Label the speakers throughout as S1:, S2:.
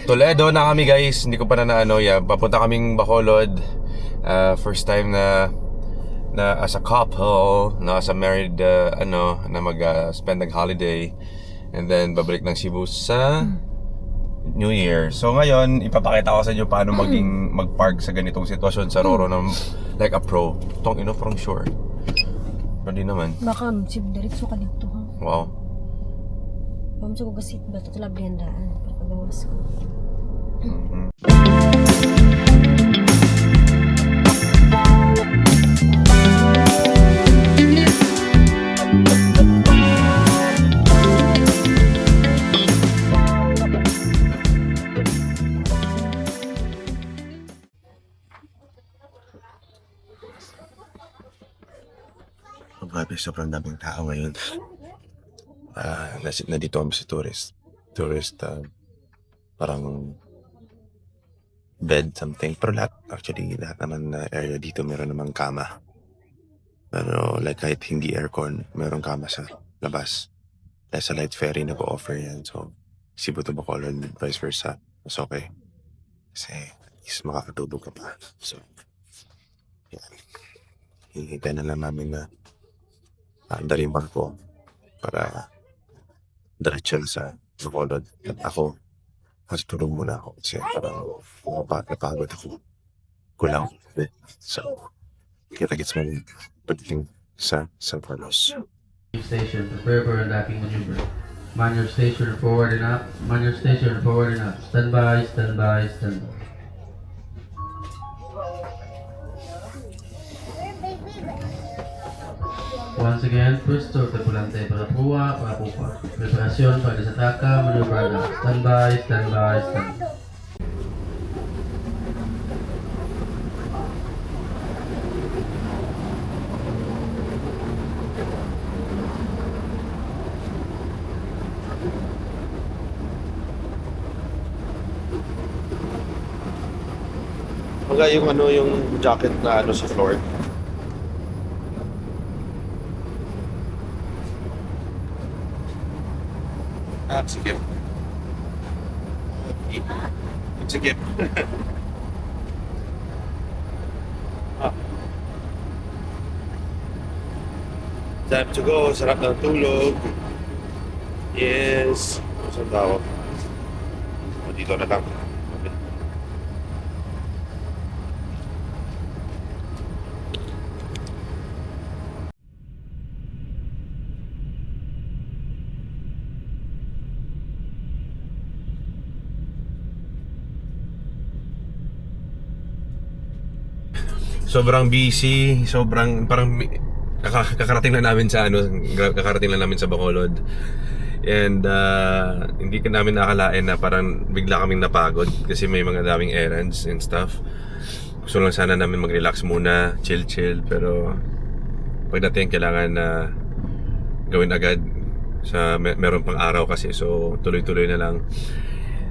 S1: Toledo na kami guys. Hindi ko pa na ano. Yeah, papunta kaming Bacolod. First time na as a couple, na as a married na mag-spend ng holiday. And then babalik ng Cebu sa New Year. So ngayon, ipapakita ko sa inyo paano mag-park sa ganitong sitwasyon sa Roro ng like a pro. Tong from shore. Hindi naman.
S2: Baka sib diretso ka dito ha.
S1: Wow.
S2: Mamsa ko gasit ba ito talaga daan pagkagawas ko.
S1: Grabe, sobrang daming tao ngayon. Na dito kami sa tourist, parang bed something. Pero lahat naman na area dito meron namang kama. Pero like kahit hindi aircon, meron kama sa labas. Dahil sa Light Ferry nag-offer yan. So, Cebu to Bacolod and vice versa. Mas okay. Kasi, at least makakatulog ka pa. So, yan. Hihintay na lang namin na daling barko para diretso sa Bacolod. At ako, matutulog muna ako kasi parang napagod ako. Kulang. So, kita-gets mo pagdating sa San Carlos.
S3: Station, prepare for unlocking maneuver. Man your station, forward and up. Man your station, forward and up. Stand by, stand by, stand by. Once again, puesto tripulante para pua, para pupa. Preparación para desataca, maneuver na. Stand by, stand by, stand by.
S1: Wala yung jacket na sa floor. Sige. Sige. Time to go. Sarap ng tulog. Yes. Saan tao? Dito na lang. Okay. Sobrang busy, parang kakarating lang namin sa Bacolod. And hindi ka namin nakalain na parang bigla kaming napagod kasi may mga daming errands and stuff. Gusto lang sana namin mag-relax muna, chill, pero pagdating kailangan na gawin agad sa meron pang araw kasi, so tuloy-tuloy na lang.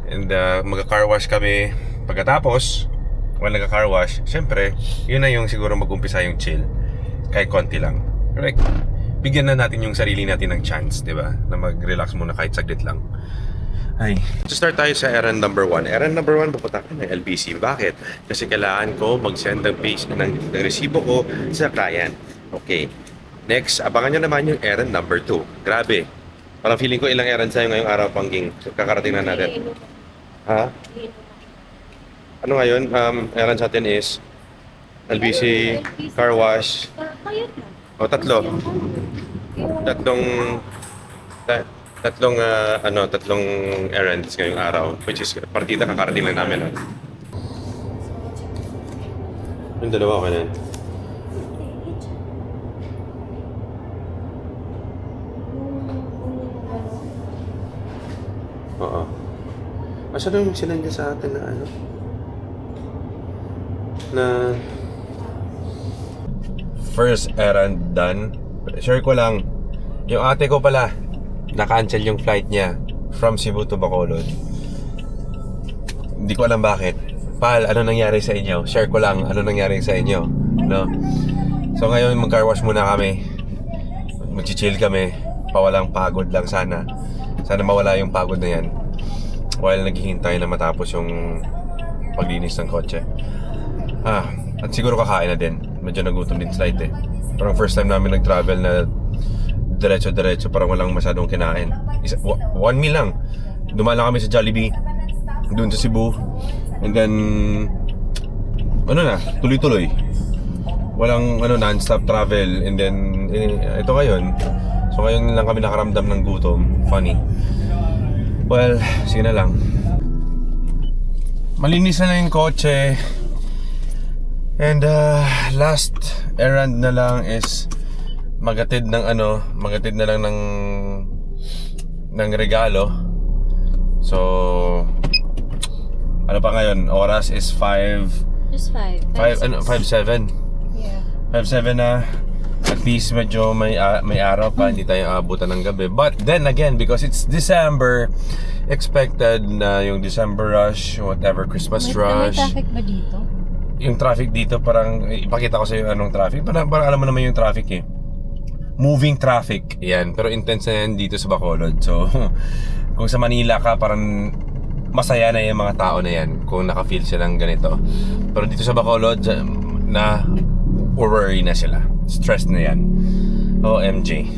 S1: And magka-car wash kami pagkatapos. While nagka-car wash, syempre, yun na yung siguro mag-umpisa yung chill. Kahit konti lang. Correct. Bigyan na natin yung sarili natin ng chance, di ba? Na mag-relax muna kahit saglit lang. Ay. So start tayo sa errand number 1. Errand number 1, pupunta ka ng LBC. Bakit? Kasi kailangan ko mag-send ng page ng resibo ko sa client. Okay. Next, abangan nyo naman yung errand number 2. Grabe. Parang feeling ko ilang errand sa'yo ngayong araw, Pangging. So, kakarating na natin. Ha? Ano ngayon? Errand sa atin is LBC, car wash. O, tatlo. Tatlong errands ngayong araw. Which is, partida kakarating lang namin. Yung dalawa ka na. Oo. Asa na yung sinandya sa atin na na first errand done. Share ko lang, yung ate ko pala na-cancel yung flight niya from Cebu to Bacolod. Hindi ko alam bakit. Pal, ano nangyari sa inyo? Share ko lang ano nangyari sa inyo, no? So ngayon mag-car wash muna kami. Mag-chill kami. Pawalang pagod lang sana. Sana mawala yung pagod na yan. while naghihintay na matapos yung paglinis ng kotse. At siguro kakain na din. Medyo nagutom din slight eh. Parang first time namin nag-travel na diretso-diretso, parang walang masyadong kinain. One meal lang. Dumala kami sa Jollibee, doon sa Cebu. And then, tuloy-tuloy. Walang non-stop travel. And then, ito ngayon. So ngayon lang kami nakaramdam ng gutom. Funny. Well, sige na lang. Malinis na yung kotse. And last errand na lang is magatid na lang ng regalo. So ano pa ngayon? Oras is 5
S2: Just 5.
S1: 5:07.
S2: Yeah.
S1: 5:07 na. At least medyo may araw pa, hindi tayo aabutan ng gabi. But then again, because it's December, expected na yung December rush, whatever, Christmas
S2: May
S1: rush.
S2: traffic ba dito?
S1: Yung traffic dito, parang ipakita ko sa iyo anong traffic. Parang alam mo naman yung traffic eh. Moving traffic. Yan, pero intense na yan dito sa Bacolod. So, kung sa Manila ka, parang masaya na yung mga tao na yan kung naka-feel silang ganito. Pero dito sa Bacolod, na worry na sila. Stress na yan. OMG.